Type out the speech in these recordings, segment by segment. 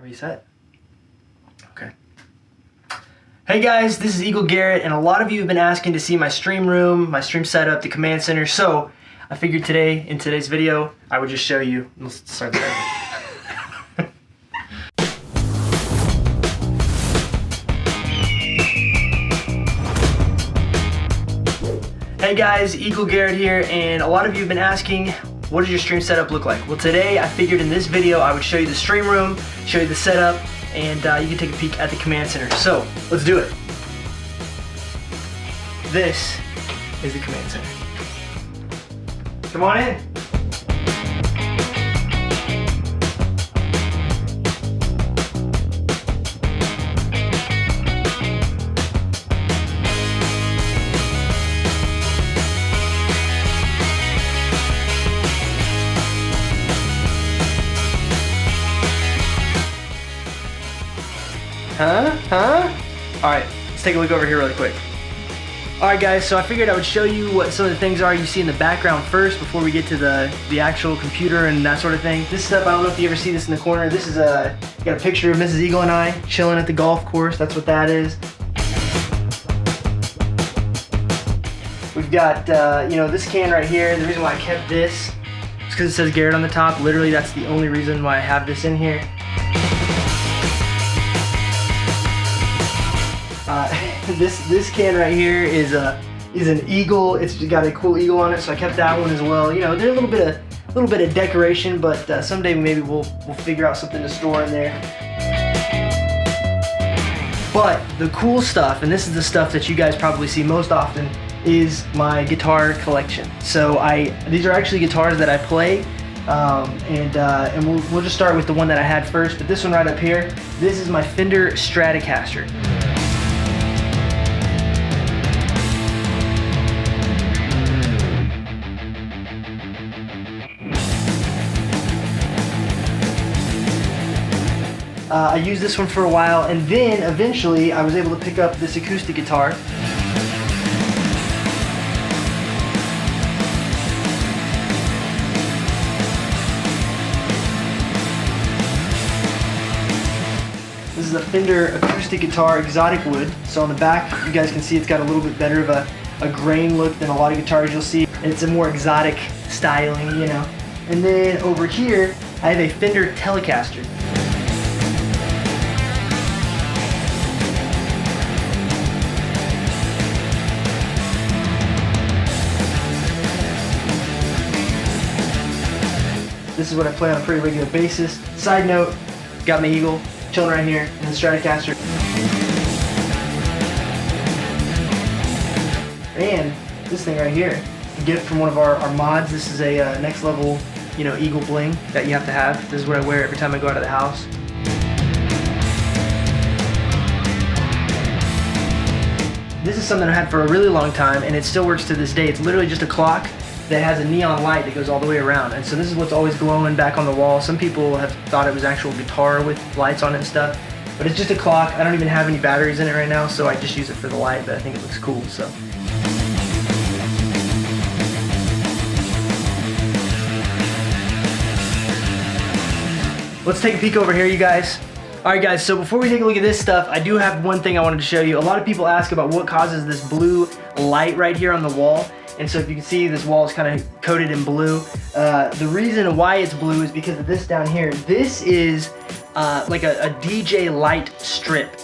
Are we set? Okay. Hey guys, this is EagleGarrett, and a lot of you have been asking to see my stream room, my stream setup, the command center, so I figured today, in today's video, I would just show you. Let's start there. Hey guys, EagleGarrett here, and a lot of you have been asking, what does your stream setup look like? Well, today I figured in this video I would show you the stream room, show you the setup, and you can take a peek at the command center. So, let's do it. This is the command center. Come on in. Alright, let's take a look over here really quick. Alright guys, so I figured I would show you what some of the things are you see in the background first before we get to the actual computer and that sort of thing. This stuff, I don't know if you ever see this in the corner. This is got a picture of Mrs. Eagle and I chilling at the golf course. That's what that is. We've got, you know, this can right here. The reason why I kept this is because it says Garrett on the top. Literally, that's the only reason why I have this in here. This can right here is an eagle. It's got a cool eagle on it, so I kept that one as well. You know, they're a little bit of decoration, but someday maybe we'll figure out something to store in there. But the cool stuff, and this is the stuff that you guys probably see most often, is my guitar collection. So these are actually guitars that I play, and we'll just start with the one that I had first. But this one right up here, this is my Fender Stratocaster. I used this one for a while, and then eventually I was able to pick up this acoustic guitar. This is a Fender acoustic guitar, exotic wood. So on the back, you guys can see it's got a little bit better of a grain look than a lot of guitars you'll see. And it's a more exotic styling, you know. And then over here, I have a Fender Telecaster. This is what I play on a pretty regular basis. Side note, got my Eagle chilling right here in the Stratocaster. And this thing right here, a gift from one of our mods. This is a next level, you know, Eagle bling that you have to have. This is what I wear every time I go out of the house. This is something I had for a really long time, and it still works to this day. It's literally just a clock that has a neon light that goes all the way around, and so this is what's always glowing back on the wall. Some people have thought it was actual guitar with lights on it and stuff, but it's just a clock. I don't even have any batteries in it right now, so I just use it for the light, but I think it looks cool. So let's take a peek over here, you guys. Alright guys, so before we take a look at this stuff, I do have one thing I wanted to show you. A lot of people ask about what causes this blue light right here on the wall. And so if you can see, this wall is kind of coated in blue. The reason why it's blue is because of this down here. This is like a DJ light strip.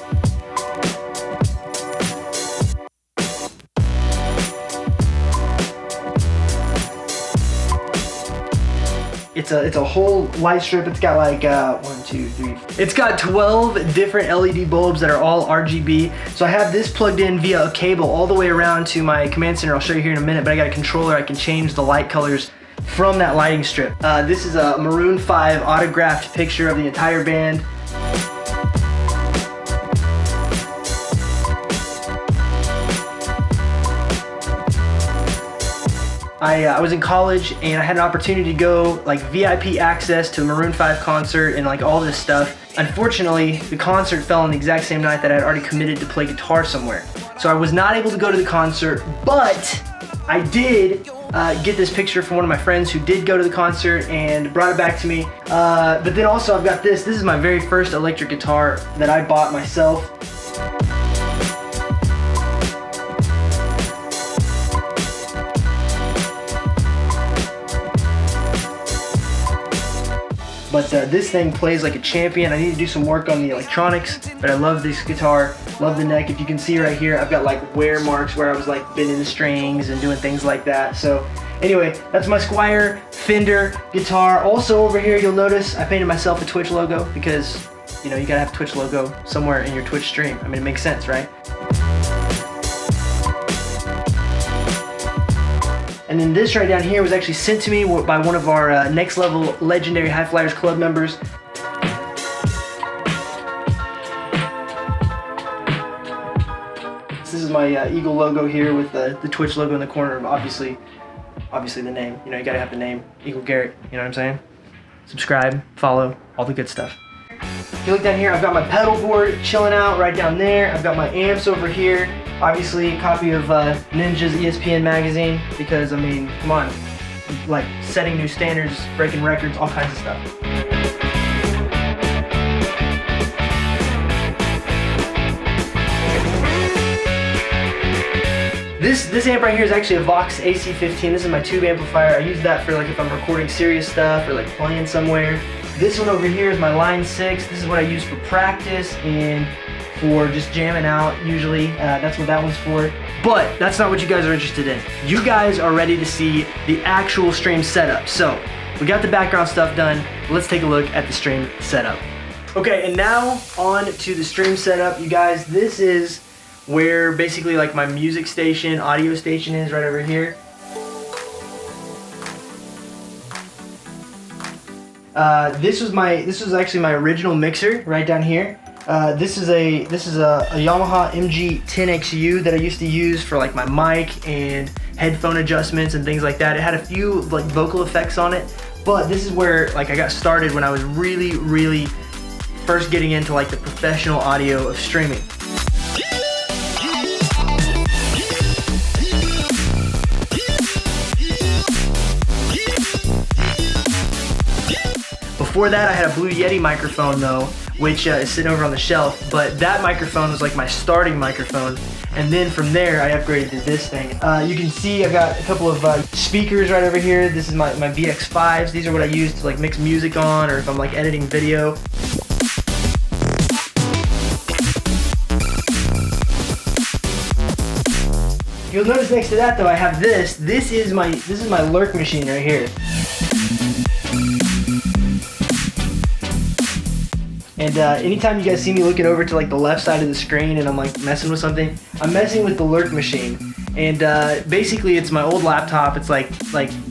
It's a whole light strip. It's got like 1, 2, 3. It's got 12 different LED bulbs that are all RGB. So I have this plugged in via a cable all the way around to my command center. I'll show you here in a minute, but I got a controller. I can change the light colors from that lighting strip. This is a Maroon 5 autographed picture of the entire band. I was in college and I had an opportunity to go like VIP access to a Maroon 5 concert and like all this stuff. Unfortunately, the concert fell on the exact same night that I had already committed to play guitar somewhere. So I was not able to go to the concert, but I did get this picture from one of my friends who did go to the concert and brought it back to me. But then also I've got this. This is my very first electric guitar that I bought myself. But this thing plays like a champion. I need to do some work on the electronics, but I love this guitar, love the neck. If you can see right here, I've got like wear marks where I was like bending the strings and doing things like that. So anyway, that's my SQUIRE Fender guitar. Also over here, you'll notice I painted myself a Twitch logo because, you know, you gotta have a Twitch logo somewhere in your Twitch stream. I mean, it makes sense, right? And then this right down here was actually sent to me by one of our Next Level Legendary High Flyers Club members. This is my Eagle logo here with the Twitch logo in the corner. Obviously the name. You know, you gotta have the name, EagleGarrett. You know what I'm saying? Subscribe, follow, all the good stuff. If you look down here, I've got my pedal board chilling out right down there. I've got my amps over here. Obviously, a copy of Ninja's ESPN magazine because, I mean, come on, like setting new standards, breaking records, all kinds of stuff. This amp right here is actually a Vox AC15. This is my tube amplifier. I use that for like if I'm recording serious stuff or like playing somewhere. This one over here is my Line 6. This is what I use for practice and for just jamming out usually. That's what that one's for. But that's not what you guys are interested in. You guys are ready to see the actual stream setup. So we got the background stuff done. Let's take a look at the stream setup. Okay, and now on to the stream setup. You guys, this is where basically like my music station, audio station is right over here. This was actually my original mixer right down here. This is a Yamaha MG10XU that I used to use for like my mic and headphone adjustments and things like that. It had a few like vocal effects on it, but this is where like I got started when I was really first getting into like the professional audio of streaming. Before that, I had a Blue Yeti microphone though, which is sitting over on the shelf, but that microphone was like my starting microphone. And then from there, I upgraded to this thing. You can see I've got a couple of speakers right over here. This is my VX5s. These are what I use to like mix music on or if I'm like editing video. You'll notice next to that though, I have this. This is my lurk machine right here. And anytime you guys see me looking over to like the left side of the screen and I'm like messing with something, I'm messing with the lurk machine. And basically it's my old laptop. It's like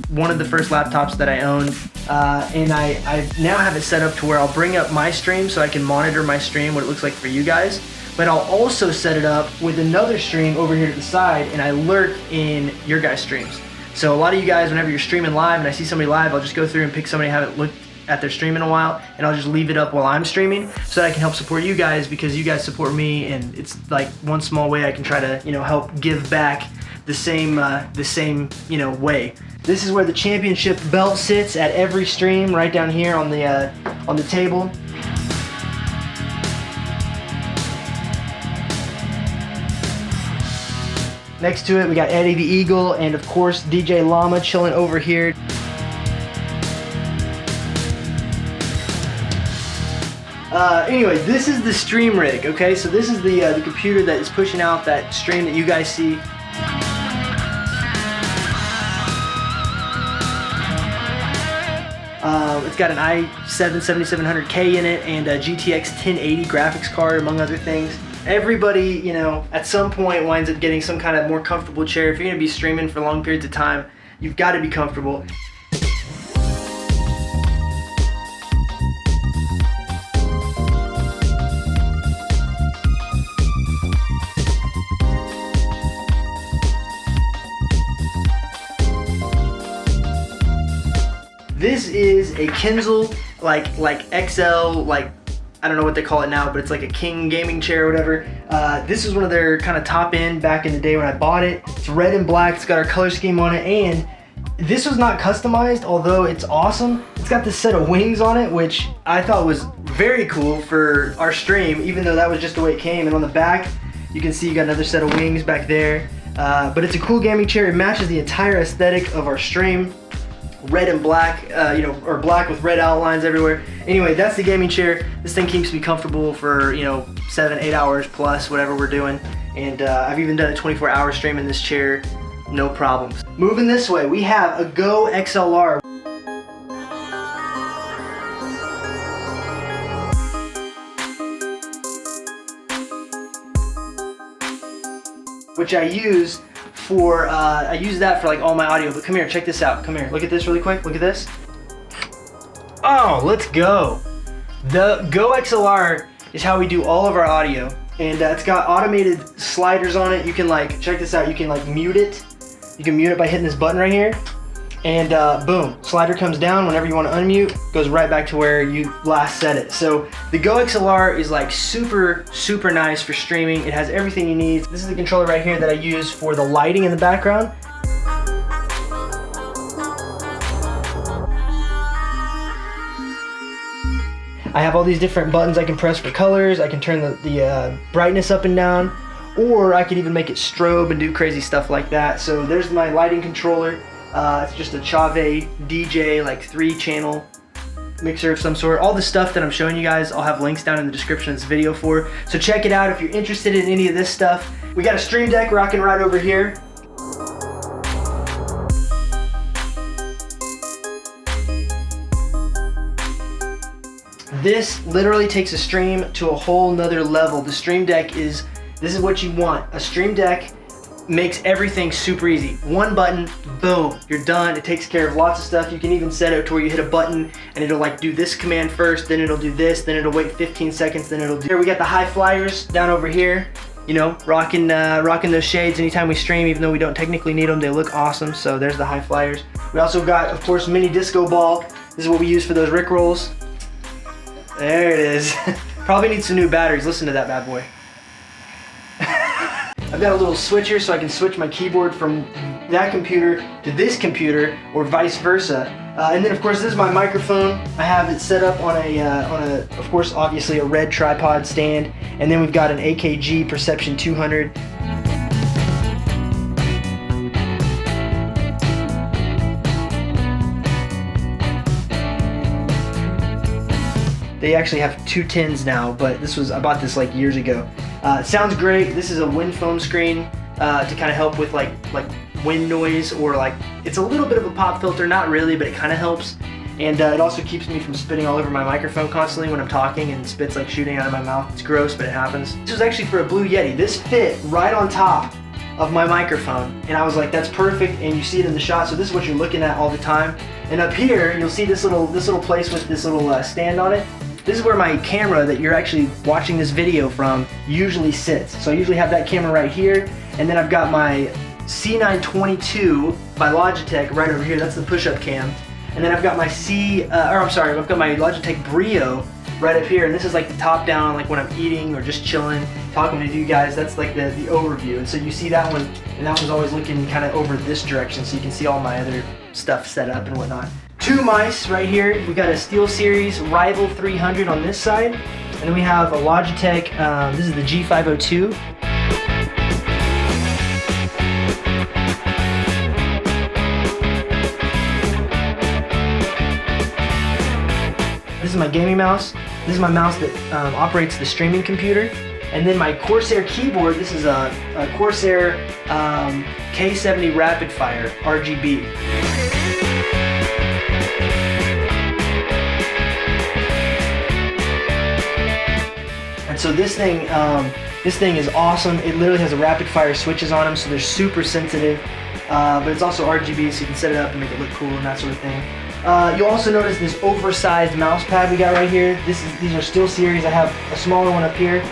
one of the first laptops that I owned. And I now have it set up to where I'll bring up my stream so I can monitor my stream, what it looks like for you guys. But I'll also set it up with another stream over here to the side and I lurk in your guys' streams. So a lot of you guys, whenever you're streaming live and I see somebody live, I'll just go through and pick somebody I haven't looked at their stream in a while and I'll just leave it up while I'm streaming so that I can help support you guys because you guys support me and it's like one small way I can try to, you know, help give back the same you know, way. This is where the championship belt sits at every stream right down here on the table. Next to it we got Eddie the Eagle and of course DJ Llama chilling over here. Anyway, this is the stream rig, okay? So this is the computer that is pushing out that stream that you guys see. It's got an i7-7700K in it and a GTX 1080 graphics card, among other things. Everybody, you know, at some point winds up getting some kind of more comfortable chair. If you're gonna be streaming for long periods of time, you've got to be comfortable. This is a KINSAL, like XL, like, I don't know what they call it now, but it's like a king gaming chair or whatever. This is one of their kind of top end back in the day when I bought it. It's red and black, it's got our color scheme on it, and This was not customized, although it's awesome. It's got this set of wings on it, which I thought was very cool for our stream, even though that was just the way it came. And on the back, you can see you got another set of wings back there. But it's a cool gaming chair. It matches the entire aesthetic of our stream. Red and black, you know, or black with red outlines everywhere. Anyway, that's the gaming chair. This thing keeps me comfortable for, you know, 7-8 hours plus, whatever we're doing. And I've even done a 24-hour stream in this chair, no problems. Moving this way, we have a Go XLR. Which I use for, I use that for like all my audio, but come here, check this out. Come here, look at this really quick, look at this. Oh, let's go. The Go XLR is how we do all of our audio. And it's got automated sliders on it. You can like, check this out, you can like mute it. You can mute it by hitting this button right here. And boom, slider comes down. Whenever you want to unmute, goes right back to where you last set it. So the Go XLR is like super, super nice for streaming. It has everything you need. This is the controller right here that I use for the lighting in the background. I have all these different buttons I can press for colors. I can turn the brightness up and down, or I can even make it strobe and do crazy stuff like that. So there's my lighting controller. It's just a CHAUVET DJ, like 3-channel mixer of some sort. All the stuff that I'm showing you guys, I'll have links down in the description of this video for. So check it out if you're interested in any of this stuff. We got a stream deck rocking right over here. This literally takes a stream to a whole nother level. The stream deck is, this is what you want. A stream deck makes everything super easy. One button, boom, you're done. It takes care of lots of stuff. You can even set it to where you hit a button and it'll like do this command first, then it'll do this, then it'll wait 15 seconds, then it'll do. Here we got the high flyers down over here. You know, rocking those shades anytime we stream, even though we don't technically need them. They look awesome, so there's the high flyers. We also got, of course, mini disco ball. This is what we use for those Rick rolls. There it is. Probably need some new batteries. Listen to that bad boy. I've got a little switcher so I can switch my keyboard from that computer to this computer or vice versa. And then of course this is my microphone. I have it set up on a, of course obviously a red tripod stand. And then we've got an AKG Perception 200. They actually have 2 tins now, but I bought this like years ago. Sounds great. This is a wind foam screen to kind of help with like wind noise, or like, it's a little bit of a pop filter, not really, but it kind of helps. And it also keeps me from spitting all over my microphone constantly when I'm talking, and spit's like shooting out of my mouth. It's gross, but it happens. This was actually for a Blue Yeti. This fit right on top of my microphone, and I was like, that's perfect. And you see it in the shot, so this is what you're looking at all the time. And up here, you'll see this little place with this little stand on it. This is where my camera that you're actually watching this video from usually sits. So I usually have that camera right here, and then I've got my C922 by Logitech right over here. That's the push-up cam. And then I've got my I've got my Logitech Brio right up here, and this is like the top down, like when I'm eating or just chilling, talking to you guys. That's like the overview. And so you see that one, and that one's always looking kind of over this direction, so you can see all my other stuff set up and whatnot. 2 mice right here. We got a SteelSeries Rival 300 on this side, and then we have a Logitech. This is the G502. This is my gaming mouse. This is my mouse that operates the streaming computer. And then my Corsair keyboard. This is a Corsair K70 Rapid Fire RGB. So this thing is awesome. It literally has a rapid fire switches on them, so they're super sensitive. But it's also RGB, so you can set it up and make it look cool and that sort of thing. You'll also notice this oversized mouse pad we got right here. These are SteelSeries. I have a smaller one up here.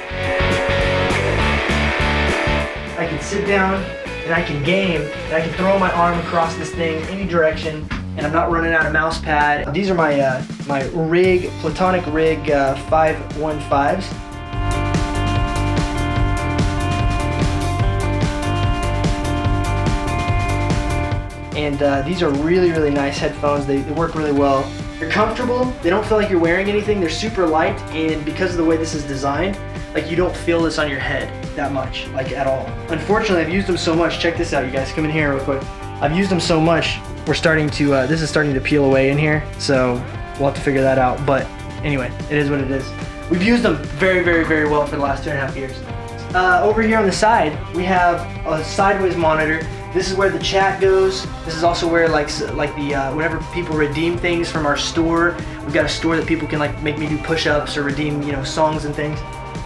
I can sit down and I can game, and I can throw my arm across this thing any direction, and I'm not running out of mouse pad. These are my my Rig Platonic Rig 515s. And these are really, really nice headphones. They work really well. They're comfortable. They don't feel like you're wearing anything. They're super light, and because of the way this is designed, like you don't feel this on your head that much, like at all. Unfortunately, I've used them so much. Check this out, you guys. Come in here real quick. I've used them so much, we're starting to, this is starting to peel away in here, so we'll have to figure that out. But anyway, it is what it is. We've used them very, very, very well for the last 2.5 years. Over here on the side, we have a sideways monitor. This is where the chat goes. This is also where like the whenever people redeem things from our store, we've got a store that people can like make me do push-ups or redeem, you know, songs and things.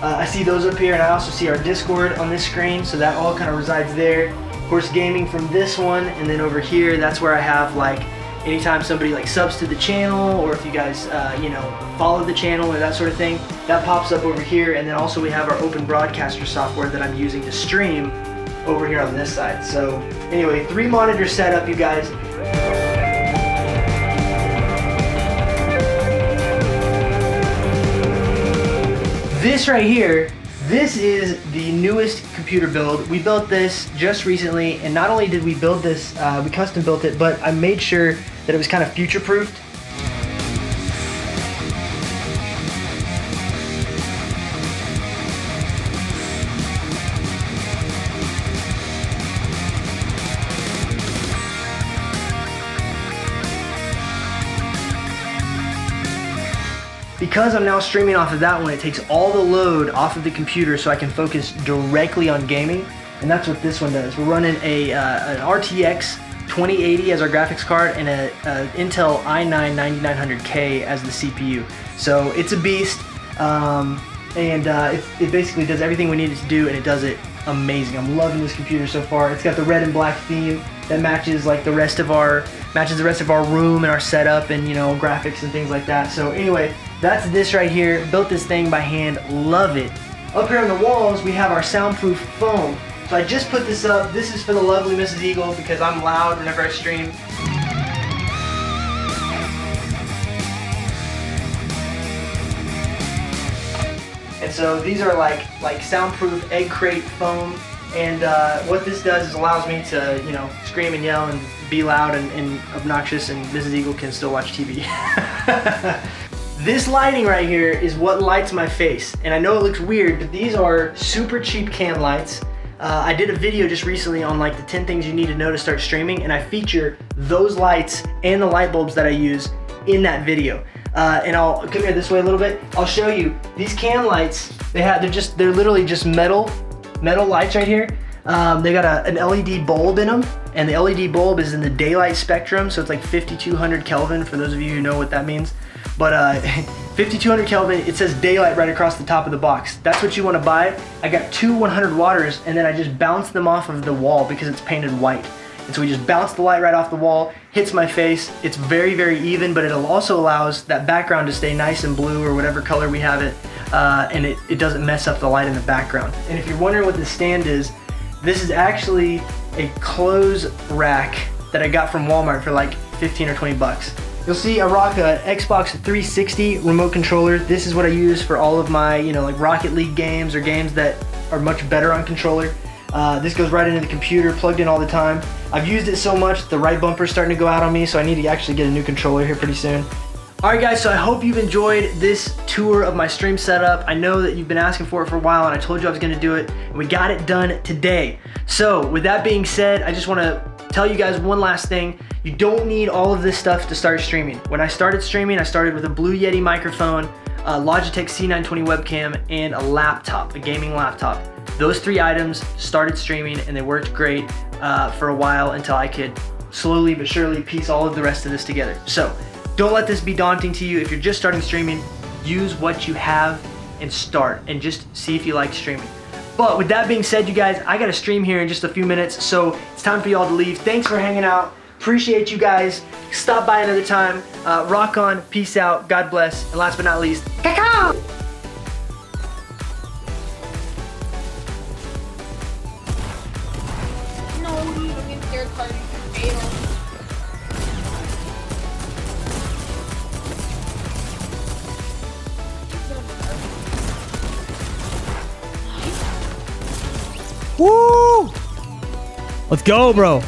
I see those up here, and I also see our Discord on this screen, so that all kind of resides there. Of course, gaming from this one, and then over here, that's where I have like anytime somebody like subs to the channel, or if you guys you know, follow the channel or that sort of thing, that pops up over here. And then also we have our open broadcaster software that I'm using to stream over here on this side. So anyway, 3 monitor setup, you guys. This right here, this is the newest computer build. We built this just recently, and not only did we build this, we custom built it, but I made sure that it was kind of future-proofed. Because I'm now streaming off of that one, it takes all the load off of the computer so I can focus directly on gaming, and that's what this one does. We're running an RTX 2080 as our graphics card and an Intel i9-9900K as the CPU. So it's a beast, and it basically does everything we need it to do, and it does it amazing. I'm loving this computer so far. It's got the red and black theme that matches like the rest of our room and our setup, and you know, graphics and things like that. So anyway, that's this right here. Built this thing by hand, love it. Up here on the walls, we have our soundproof foam. So I just put this up. This is for the lovely Mrs. Eagle because I'm loud whenever I stream. And so these are like soundproof egg crate foam. And what this does is allows me to, you know, scream and yell and be loud and obnoxious, and Mrs. Eagle can still watch TV. This lighting right here is what lights my face. And I know it looks weird, but these are super cheap can lights. I did a video just recently on like the 10 things you need to know to start streaming, and I feature those lights and the light bulbs that I use in that video. And I'll come here this way a little bit. I'll show you these can lights. They're literally just metal lights right here. They got an LED bulb in them, and the LED bulb is in the daylight spectrum, so it's like 5200 Kelvin for those of you who know what that means. But 5200 Kelvin, it says daylight right across the top of the box. That's what you want to buy. I got 2 100 watters, and then I just bounce them off of the wall because it's painted white. And so we just bounce the light right off the wall, hits my face. It's very, very even, but it also allows that background to stay nice and blue or whatever color we have it, and it doesn't mess up the light in the background. And if you're wondering what this stand is, this is actually a clothes rack that I got from Walmart for like 15 or 20 bucks. You'll see I rock a Xbox 360 remote controller. This is what I use for all of my, you know, like Rocket League games or games that are much better on controller. This goes right into the computer, plugged in all the time. I've used it so much, the right bumper's starting to go out on me, so I need to actually get a new controller here pretty soon. Alright guys, so I hope you've enjoyed this tour of my stream setup. I know that you've been asking for it for a while, and I told you I was going to do it, and we got it done today. So with that being said, I just want to tell you guys one last thing. You don't need all of this stuff to start streaming. When I started streaming, I started with a Blue Yeti microphone, a Logitech C920 webcam, and a laptop, a gaming laptop. Those 3 items started streaming, and they worked great for a while until I could slowly but surely piece all of the rest of this together. So don't let this be daunting to you. If you're just starting streaming, use what you have and start, and just see if you like streaming. But with that being said, you guys, I got a stream here in just a few minutes, so it's time for y'all to leave. Thanks for hanging out. Appreciate you guys. Stop by another time. Rock on. Peace out. God bless. And last but not least, cacao! No, you don't get third party fatal. Woo! Let's go, bro.